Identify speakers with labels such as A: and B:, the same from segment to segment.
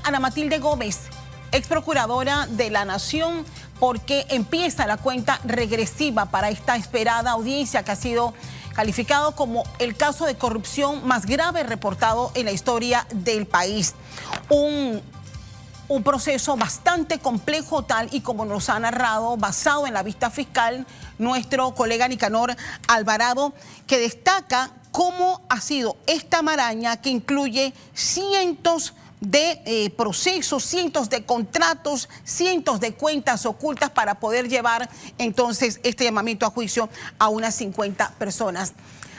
A: Ana Matilde Gómez, ex procuradora de la Nación, porque empieza la cuenta regresiva para esta esperada audiencia que ha sido calificado como el caso de corrupción más grave reportado en la historia del país. Un proceso bastante complejo, tal y como nos ha narrado, basado en la vista fiscal, nuestro colega Nicanor Alvarado, que destaca cómo ha sido esta maraña que incluye cientos de procesos, cientos de contratos, cientos de cuentas ocultas para poder llevar entonces este llamamiento a juicio a unas 50 personas.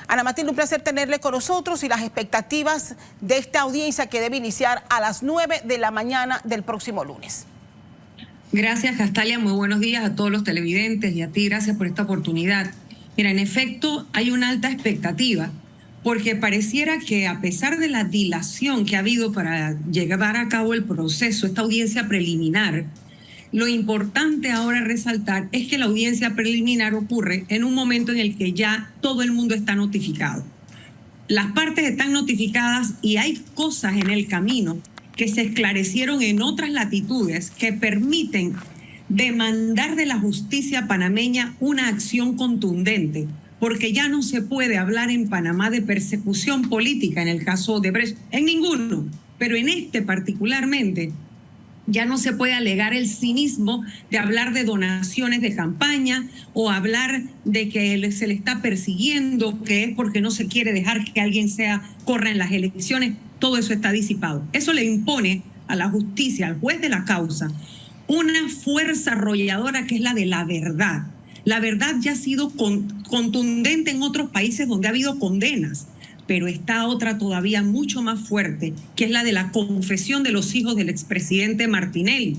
A: Ana Matilde, un placer tenerle con nosotros y las expectativas de esta audiencia que debe iniciar a las 9 de la mañana del próximo lunes.
B: Gracias, Castalia. Muy buenos días a todos los televidentes y a ti. Gracias por esta oportunidad. Mira, en efecto, hay una alta expectativa porque pareciera que a pesar de la dilación que ha habido para llevar a cabo el proceso, esta audiencia preliminar, lo importante ahora resaltar es que la audiencia preliminar ocurre en un momento en el que ya todo el mundo está notificado. Las partes están notificadas y hay cosas en el camino que se esclarecieron en otras latitudes que permiten demandar de la justicia panameña una acción contundente, porque ya no se puede hablar en Panamá de persecución política en el caso de Odebrecht, en ninguno, pero en este particularmente, ya no se puede alegar el cinismo de hablar de donaciones de campaña o hablar de que se le está persiguiendo, que es porque no se quiere dejar que alguien corra en las elecciones. Todo eso está disipado. Eso le impone a la justicia, al juez de la causa, una fuerza arrolladora que es la de la verdad. La verdad ya ha sido contundente en otros países donde ha habido condenas, pero está otra todavía mucho más fuerte, que es la de la confesión de los hijos del expresidente Martinelli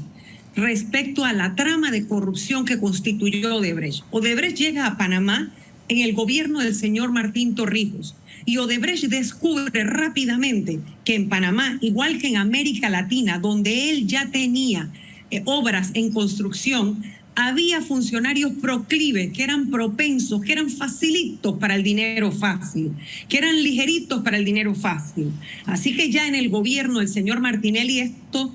B: respecto a la trama de corrupción que constituyó Odebrecht. Odebrecht llega a Panamá en el gobierno del señor Martín Torrijos y Odebrecht descubre rápidamente que en Panamá, igual que en América Latina, donde él ya tenía obras en construcción, había funcionarios proclives, que eran propensos, que eran facilitos para el dinero fácil, que eran ligeritos para el dinero fácil. Así que ya en el gobierno del señor Martinelli esto,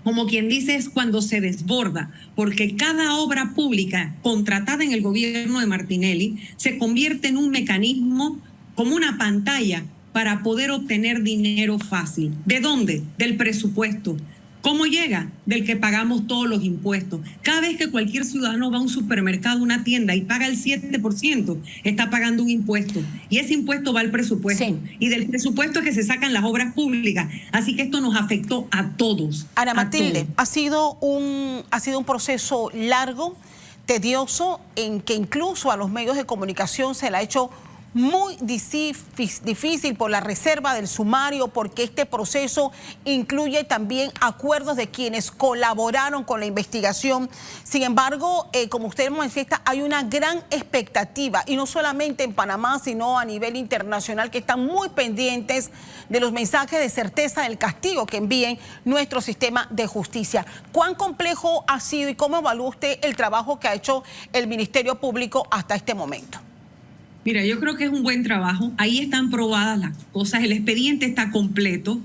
B: como quien dice, es cuando se desborda, porque cada obra pública contratada en el gobierno de Martinelli se convierte en un mecanismo como una pantalla para poder obtener dinero fácil. ¿De dónde? Del presupuesto. ¿Cómo llega? Del que pagamos todos los impuestos. Cada vez que cualquier ciudadano va a un supermercado, una tienda y paga el 7%, está pagando un impuesto. Y ese impuesto va al presupuesto. Sí. Y del presupuesto es que se sacan las obras públicas. Así que esto nos afectó a todos.
A: Ana Matilde, ha sido un proceso largo, tedioso, en que incluso a los medios de comunicación se le ha hecho muy difícil por la reserva del sumario, porque este proceso incluye también acuerdos de quienes colaboraron con la investigación. Sin embargo, como usted manifiesta, hay una gran expectativa, y no solamente en Panamá, sino a nivel internacional, que están muy pendientes de los mensajes de certeza del castigo que envíen nuestro sistema de justicia. ¿Cuán complejo ha sido y cómo evalúa usted el trabajo que ha hecho el Ministerio Público hasta este momento?
B: Mira, yo creo que es un buen trabajo. Ahí están probadas las cosas. El expediente está completo.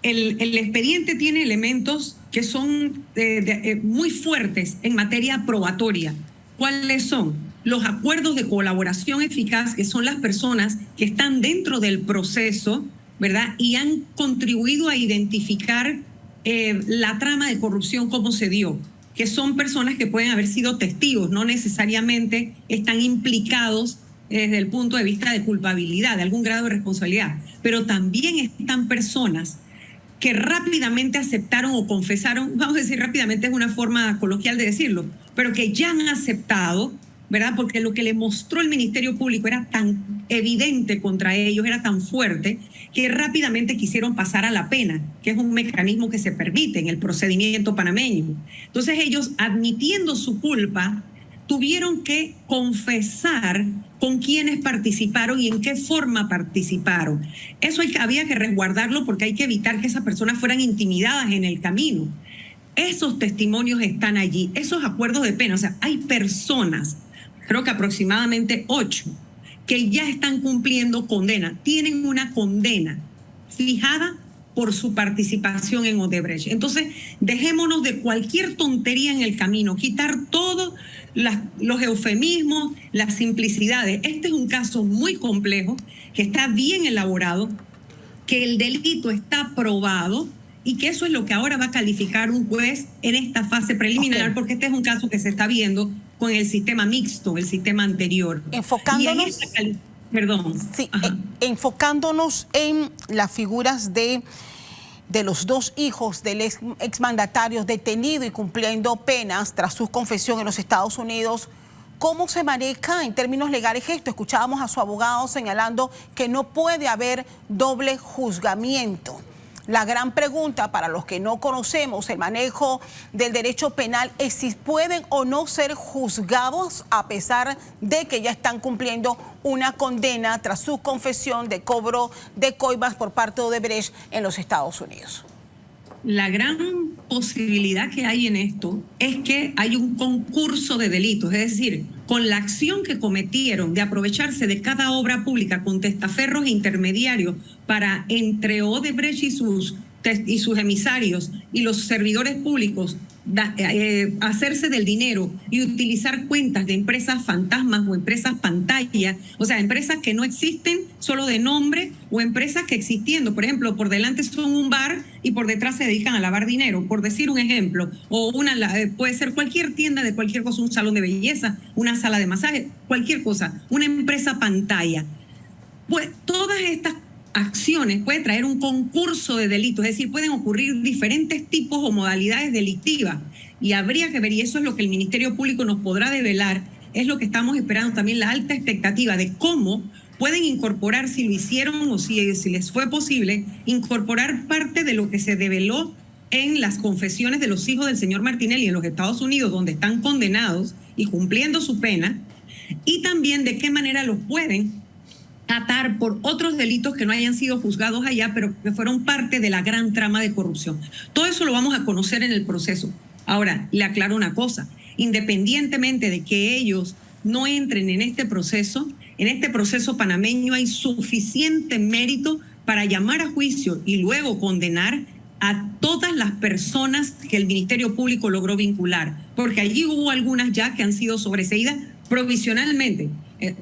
B: El expediente tiene elementos que son muy fuertes en materia probatoria. ¿Cuáles son? Los acuerdos de colaboración eficaz, que son las personas que están dentro del proceso, ¿verdad? Y han contribuido a identificar la trama de corrupción, cómo se dio, que son personas que pueden haber sido testigos, no necesariamente están implicados desde el punto de vista de culpabilidad, de algún grado de responsabilidad, pero también están personas que rápidamente aceptaron o confesaron, vamos a decir rápidamente, es una forma coloquial de decirlo, pero que ya han aceptado, ¿verdad? Porque lo que le mostró el Ministerio Público era tan evidente contra ellos, era tan fuerte, que rápidamente quisieron pasar a la pena, que es un mecanismo que se permite en el procedimiento panameño. Entonces ellos, admitiendo su culpa, tuvieron que confesar con quiénes participaron y en qué forma participaron. Eso había que resguardarlo porque hay que evitar que esas personas fueran intimidadas en el camino. Esos testimonios están allí, esos acuerdos de pena. O sea, hay personas, creo que aproximadamente 8, que ya están cumpliendo condena, tienen una condena fijada por su participación en Odebrecht. Entonces, dejémonos de cualquier tontería en el camino, quitar todos los eufemismos, las simplicidades. Este es un caso muy complejo, que está bien elaborado, que el delito está probado y que eso es lo que ahora va a calificar un juez en esta fase preliminar, porque este es un caso que se está viendo con el sistema mixto, el sistema anterior.
A: Enfocándonos...
B: Perdón.
A: Sí, enfocándonos en las figuras de los dos hijos del exmandatario detenido y cumpliendo penas tras su confesión en los Estados Unidos, ¿cómo se maneja en términos legales esto? Escuchábamos a su abogado señalando que no puede haber doble juzgamiento. La gran pregunta para los que no conocemos el manejo del derecho penal es si pueden o no ser juzgados a pesar de que ya están cumpliendo una condena tras su confesión de cobro de coimas por parte de Odebrecht en los Estados Unidos.
B: La gran posibilidad que hay en esto es que hay un concurso de delitos, es decir, con la acción que cometieron de aprovecharse de cada obra pública con testaferros e intermediarios para, entre Odebrecht y sus emisarios y los servidores públicos, hacerse del dinero y utilizar cuentas de empresas fantasmas o empresas pantalla, o sea, empresas que no existen solo de nombre o empresas que existiendo, por ejemplo, por delante son un bar y por detrás se dedican a lavar dinero, por decir un ejemplo, o puede ser cualquier tienda de cualquier cosa, un salón de belleza, una sala de masaje, cualquier cosa, una empresa pantalla. Pues todas estas acciones puede traer un concurso de delitos, es decir, pueden ocurrir diferentes tipos o modalidades delictivas y habría que ver, y eso es lo que el Ministerio Público nos podrá develar, es lo que estamos esperando también, la alta expectativa de cómo pueden incorporar, si lo hicieron o si les fue posible, incorporar parte de lo que se develó en las confesiones de los hijos del señor Martinelli en los Estados Unidos, donde están condenados y cumpliendo su pena, y también de qué manera los pueden atar por otros delitos que no hayan sido juzgados allá, pero que fueron parte de la gran trama de corrupción. Todo eso lo vamos a conocer en el proceso. Ahora, le aclaro una cosa, independientemente de que ellos no entren en este proceso panameño hay suficiente mérito para llamar a juicio y luego condenar a todas las personas que el Ministerio Público logró vincular, porque allí hubo algunas ya que han sido sobreseídas provisionalmente,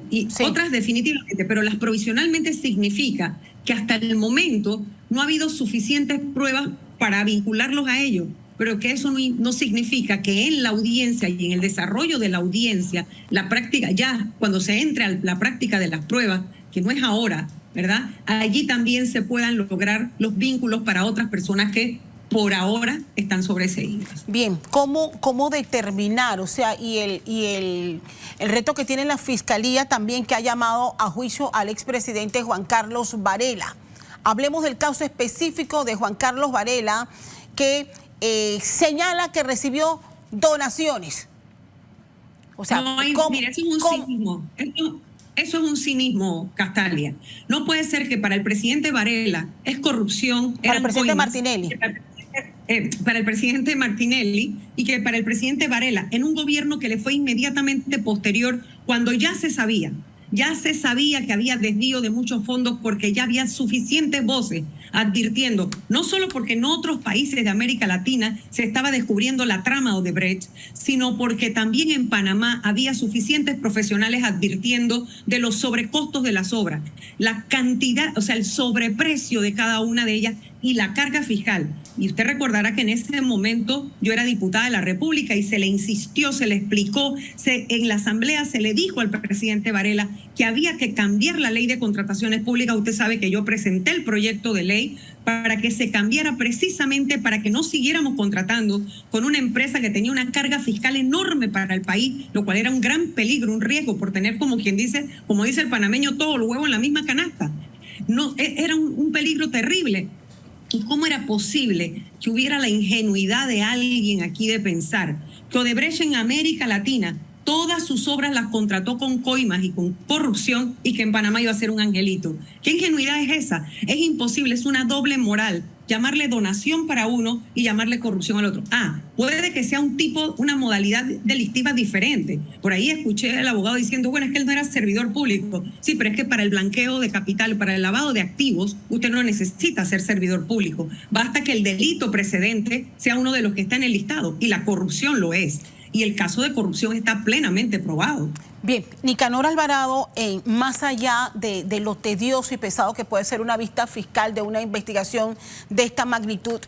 B: y sí, otras definitivamente, pero las provisionalmente significa que hasta el momento no ha habido suficientes pruebas para vincularlos a ellos, pero que eso no significa que en la audiencia y en el desarrollo de la audiencia, la práctica, ya cuando se entre a la práctica de las pruebas, que no es ahora, ¿verdad? Allí también se puedan lograr los vínculos para otras personas que por ahora están sobreseídas.
A: Bien, ¿cómo determinar? O sea, y el reto que tiene la Fiscalía también, que ha llamado a juicio al expresidente Juan Carlos Varela. Hablemos del caso específico de Juan Carlos Varela, que señala que recibió donaciones. O sea,
B: mira, eso es un cinismo. Eso es un cinismo, Castalia. No puede ser que para el presidente Varela es corrupción.
A: Para el presidente Martinelli.
B: Para el presidente Martinelli y que para el presidente Varela, en un gobierno que le fue inmediatamente posterior, cuando ya se sabía que había desvío de muchos fondos, porque ya había suficientes voces advirtiendo, no solo porque en otros países de América Latina se estaba descubriendo la trama Odebrecht, sino porque también en Panamá había suficientes profesionales advirtiendo de los sobrecostos de las obras, la cantidad, o sea, el sobreprecio de cada una de ellas y la carga fiscal. Y usted recordará que en ese momento yo era diputada de la República y se le insistió, se le explicó, en la Asamblea se le dijo al presidente Varela que había que cambiar la ley de contrataciones públicas. Usted sabe que yo presenté el proyecto de ley para que se cambiara precisamente para que no siguiéramos contratando con una empresa que tenía una carga fiscal enorme para el país, lo cual era un gran peligro, un riesgo por tener, como dice el panameño, todos los huevos en la misma canasta. No, era un peligro terrible. ¿Y cómo era posible que hubiera la ingenuidad de alguien aquí de pensar que Odebrecht en América Latina todas sus obras las contrató con coimas y con corrupción y que en Panamá iba a ser un angelito? ¿Qué ingenuidad es esa? Es imposible, es una doble moral. llamarle donación para uno y llamarle corrupción al otro. Puede que sea una modalidad delictiva diferente. Por ahí escuché al abogado diciendo, bueno, es que él no era servidor público. Sí, pero es que para el blanqueo de capital, para el lavado de activos, usted no necesita ser servidor público. Basta que el delito precedente sea uno de los que está en el listado, y la corrupción lo es. Y el caso de corrupción está plenamente probado.
A: Bien, Nicanor Alvarado, más allá de lo tedioso y pesado que puede ser una vista fiscal de una investigación de esta magnitud,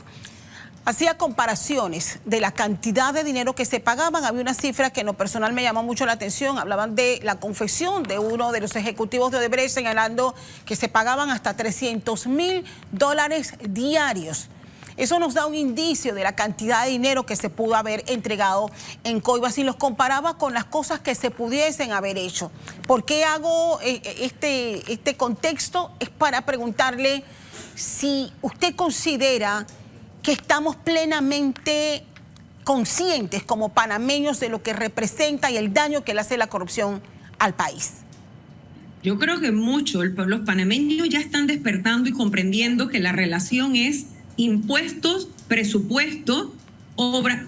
A: hacía comparaciones de la cantidad de dinero que se pagaban. Había una cifra que en lo personal me llamó mucho la atención. Hablaban de la confesión de uno de los ejecutivos de Odebrecht señalando que se pagaban hasta $300.000 diarios. Eso nos da un indicio de la cantidad de dinero que se pudo haber entregado en coimas y los comparaba con las cosas que se pudiesen haber hecho. ¿Por qué hago este contexto? Es para preguntarle si usted considera que estamos plenamente conscientes como panameños de lo que representa y el daño que le hace la corrupción al país.
B: Yo creo que los panameños ya están despertando y comprendiendo que la relación es impuestos, presupuesto,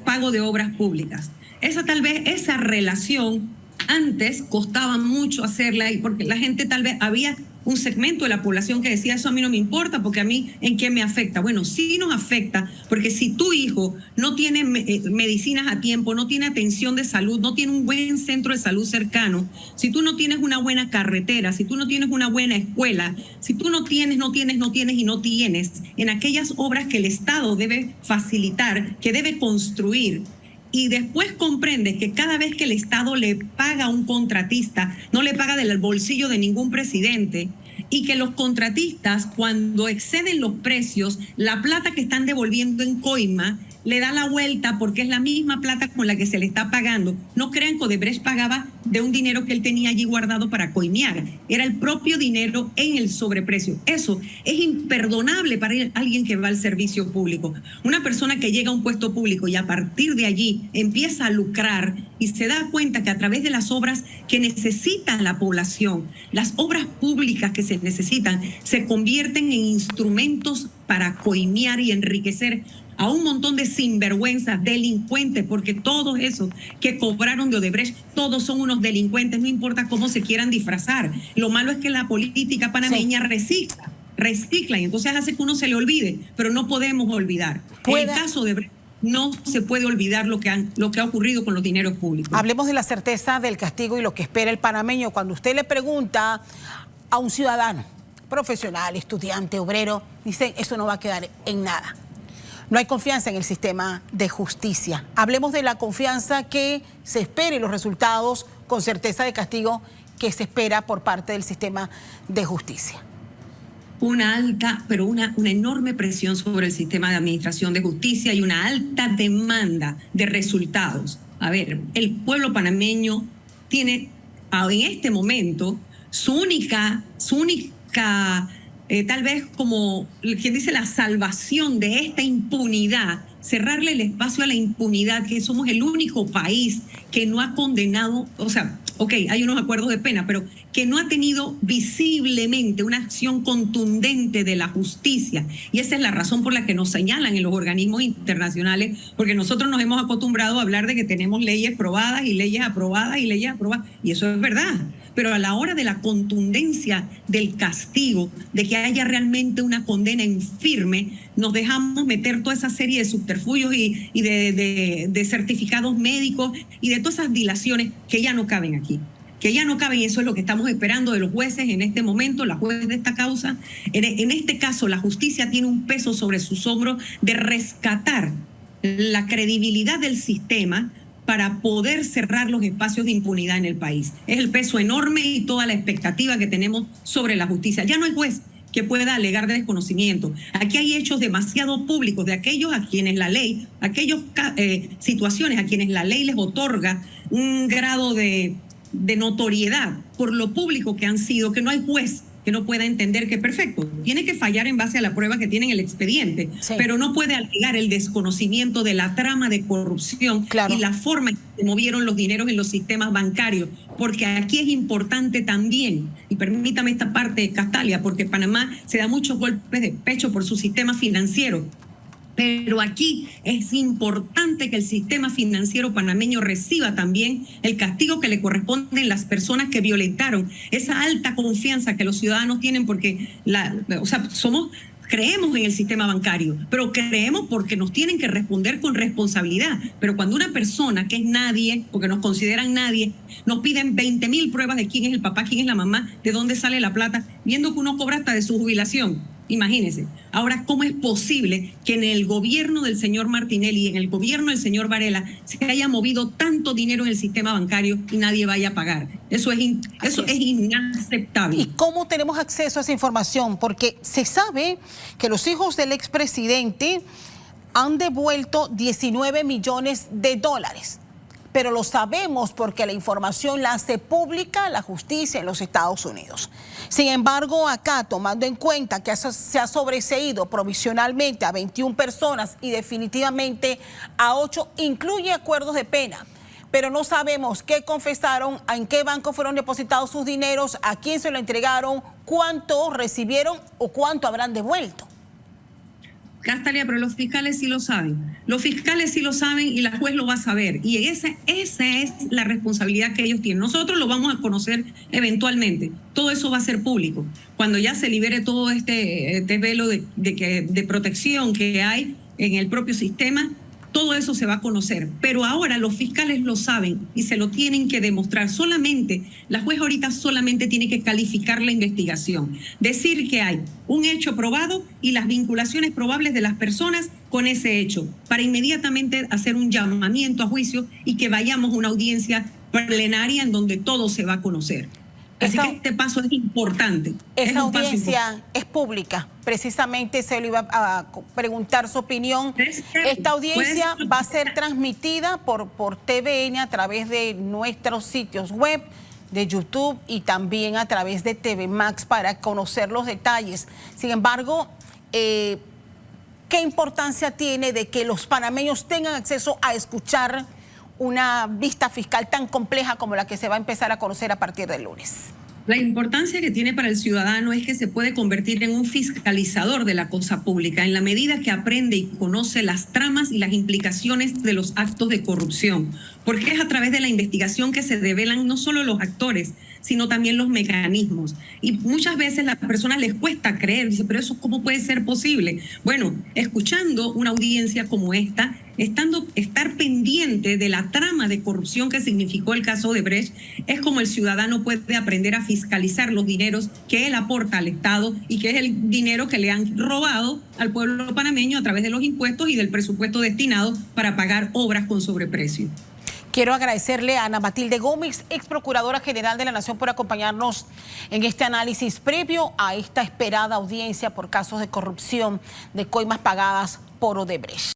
B: pago de obras públicas. Esa relación antes costaba mucho hacerla, y porque la gente tal vez había un segmento de la población que decía, eso a mí no me importa, porque a mí, ¿en qué me afecta? Bueno, sí nos afecta, porque si tu hijo no tiene medicinas a tiempo, no tiene atención de salud, no tiene un buen centro de salud cercano, si tú no tienes una buena carretera, si tú no tienes una buena escuela, si tú no tienes en aquellas obras que el Estado debe facilitar, que debe construir, y después comprendes que cada vez que el Estado le paga a un contratista, no le paga del bolsillo de ningún presidente, y que los contratistas, cuando exceden los precios, la plata que están devolviendo en coima, le da la vuelta porque es la misma plata con la que se le está pagando. No crean que Odebrecht pagaba de un dinero que él tenía allí guardado para coimear. Era el propio dinero en el sobreprecio. Eso es imperdonable para alguien que va al servicio público. Una persona que llega a un puesto público y a partir de allí empieza a lucrar y se da cuenta que a través de las obras que necesita la población, las obras públicas que se necesitan, se convierten en instrumentos para coimear y enriquecer a un montón de sinvergüenzas, delincuentes, porque todos esos que cobraron de Odebrecht, todos son unos delincuentes, no importa cómo se quieran disfrazar. Lo malo es que la política panameña recicla, y entonces hace que uno se le olvide, pero no podemos olvidar. En el caso de Odebrecht, no se puede olvidar lo que ha ocurrido con los dineros públicos.
A: Hablemos de la certeza del castigo y lo que espera el panameño. Cuando usted le pregunta a un ciudadano, profesional, estudiante, obrero, dicen, eso no va a quedar en nada. No hay confianza en el sistema de justicia. Hablemos de la confianza que se espera y los resultados con certeza de castigo que se espera por parte del sistema de justicia.
B: Una enorme presión sobre el sistema de administración de justicia y una alta demanda de resultados. A ver, el pueblo panameño tiene en este momento su única tal vez como quien dice la salvación de esta impunidad, cerrarle el espacio a la impunidad, que somos el único país que no ha condenado, o sea, hay unos acuerdos de pena, pero que no ha tenido visiblemente una acción contundente de la justicia. Y esa es la razón por la que nos señalan en los organismos internacionales, porque nosotros nos hemos acostumbrado a hablar de que tenemos leyes probadas y leyes aprobadas y leyes aprobadas, y eso es verdad. Pero a la hora de la contundencia del castigo, de que haya realmente una condena en firme, nos dejamos meter toda esa serie de subterfugios y de certificados médicos y de todas esas dilaciones que ya no caben aquí. Que ya no caben, y eso es lo que estamos esperando de los jueces en este momento, la juez de esta causa. En este caso, la justicia tiene un peso sobre sus hombros de rescatar la credibilidad del sistema para poder cerrar los espacios de impunidad en el país. Es el peso enorme y toda la expectativa que tenemos sobre la justicia. Ya no hay juez que pueda alegar de desconocimiento. Aquí hay hechos demasiado públicos de aquellos a quienes la ley, situaciones a quienes la ley les otorga un grado de notoriedad por lo público que han sido, que no hay juez que no pueda entender que perfecto, tiene que fallar en base a la prueba que tiene en el expediente, sí, pero no puede alegar el desconocimiento de la trama de corrupción, claro, y la forma en que se movieron los dineros en los sistemas bancarios, porque aquí es importante también, y permítame esta parte, Castalia, porque Panamá se da muchos golpes de pecho por su sistema financiero. Pero aquí es importante que el sistema financiero panameño reciba también el castigo que le corresponde a las personas que violentaron esa alta confianza que los ciudadanos tienen, porque creemos en el sistema bancario, pero creemos porque nos tienen que responder con responsabilidad. Pero cuando una persona que es nadie, porque nos consideran nadie, nos piden 20.000 pruebas de quién es el papá, quién es la mamá, de dónde sale la plata, viendo que uno cobra hasta de su jubilación. Imagínense. Ahora, ¿cómo es posible que en el gobierno del señor Martinelli, en el gobierno del señor Varela, se haya movido tanto dinero en el sistema bancario y nadie vaya a pagar? Eso es inaceptable.
A: ¿Y cómo tenemos acceso a esa información? Porque se sabe que los hijos del expresidente han devuelto 19 millones de dólares. Pero lo sabemos porque la información la hace pública la justicia en los Estados Unidos. Sin embargo, acá, tomando en cuenta que se ha sobreseído provisionalmente a 21 personas y definitivamente a 8, incluye acuerdos de pena, pero no sabemos qué confesaron, en qué banco fueron depositados sus dineros, a quién se lo entregaron, cuánto recibieron o cuánto habrán devuelto.
B: Castalia, pero los fiscales sí lo saben. Los fiscales sí lo saben y la juez lo va a saber. Y esa es la responsabilidad que ellos tienen. Nosotros lo vamos a conocer eventualmente. Todo eso va a ser público. Cuando ya se libere todo este velo de protección que hay en el propio sistema, todo eso se va a conocer. Pero ahora los fiscales lo saben y se lo tienen que demostrar. La juez ahorita solamente tiene que calificar la investigación. Decir que hay un hecho probado y las vinculaciones probables de las personas con ese hecho, para inmediatamente hacer un llamamiento a juicio y que vayamos a una audiencia plenaria en donde todo se va a conocer. Así que este paso es importante.
A: Esa audiencia es pública. Precisamente se le iba a preguntar su opinión. Esta audiencia va a ser transmitida por TVN a través de nuestros sitios web, de YouTube y también a través de TV Max para conocer los detalles. Sin embargo, ¿qué importancia tiene de que los panameños tengan acceso a escuchar una vista fiscal tan compleja como la que se va a empezar a conocer a partir del lunes?
B: La importancia que tiene para el ciudadano es que se puede convertir en un fiscalizador de la cosa pública en la medida que aprende y conoce las tramas y las implicaciones de los actos de corrupción, porque es a través de la investigación que se develan no solo los actores, sino también los mecanismos. Y muchas veces a las personas les cuesta creer, dice, pero eso ¿cómo puede ser posible? Bueno, escuchando una audiencia como esta, estar pendiente de la trama de corrupción que significó el caso de Brecht, es como el ciudadano puede aprender a fiscalizar los dineros que él aporta al Estado y que es el dinero que le han robado al pueblo panameño a través de los impuestos y del presupuesto destinado para pagar obras con sobreprecio.
A: Quiero agradecerle a Ana Matilde Gómez, ex procuradora general de la Nación, por acompañarnos en este análisis previo a esta esperada audiencia por casos de corrupción de coimas pagadas por Odebrecht.